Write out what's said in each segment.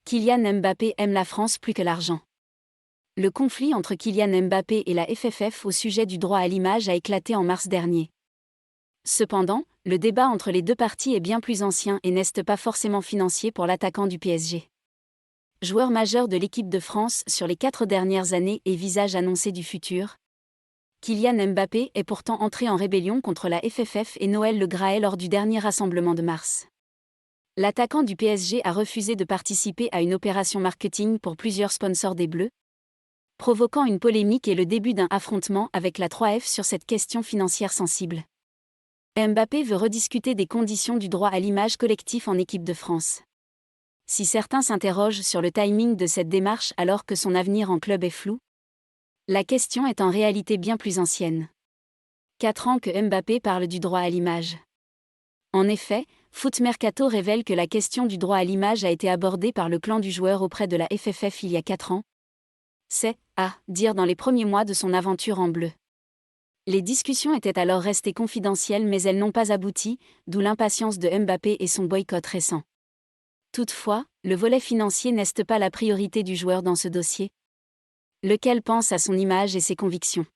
Kylian Mbappé aime la France plus que l'argent. Le conflit entre Kylian Mbappé et la FFF au sujet du droit à l'image a éclaté en mars dernier. Cependant, le débat entre les deux parties est bien plus ancien et n'est pas forcément financier pour l'attaquant du PSG. Joueur majeur de l'équipe de France sur les 4 dernières années et visage annoncé du futur, Kylian Mbappé est pourtant entré en rébellion contre la FFF et Noël Le Graët lors du dernier rassemblement de mars. L'attaquant du PSG a refusé de participer à une opération marketing pour plusieurs sponsors des Bleus, provoquant une polémique et le début d'un affrontement avec la 3F sur cette question financière sensible. Mbappé veut rediscuter des conditions du droit à l'image collectif en équipe de France. Si certains s'interrogent sur le timing de cette démarche alors que son avenir en club est flou, la question est en réalité bien plus ancienne. 4 ans que Mbappé parle du droit à l'image. En effet, Foot Mercato révèle que la question du droit à l'image a été abordée par le clan du joueur auprès de la FFF il y a 4 ans. C'est, à dire dans les premiers mois de son aventure en bleu. Les discussions étaient alors restées confidentielles mais elles n'ont pas abouti, d'où l'impatience de Mbappé et son boycott récent. Toutefois, le volet financier n'est pas la priorité du joueur dans ce dossier, lequel pense à son image et ses convictions.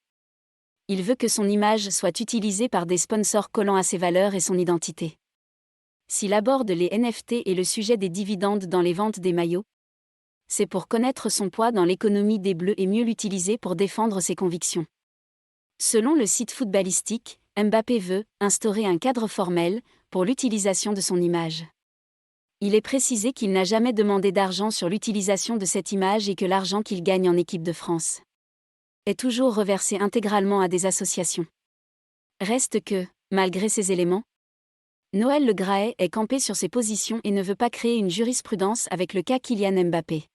Il veut que son image soit utilisée par des sponsors collant à ses valeurs et son identité. S'il aborde les NFT et le sujet des dividendes dans les ventes des maillots, c'est pour connaître son poids dans l'économie des Bleus et mieux l'utiliser pour défendre ses convictions. Selon le site footballistique, Mbappé veut instaurer un cadre formel pour l'utilisation de son image. Il est précisé qu'il n'a jamais demandé d'argent sur l'utilisation de cette image et que l'argent qu'il gagne en équipe de France est toujours reversé intégralement à des associations. Reste que, malgré ces éléments, Noël Le Graët est campé sur ses positions et ne veut pas créer une jurisprudence avec le cas Kylian Mbappé.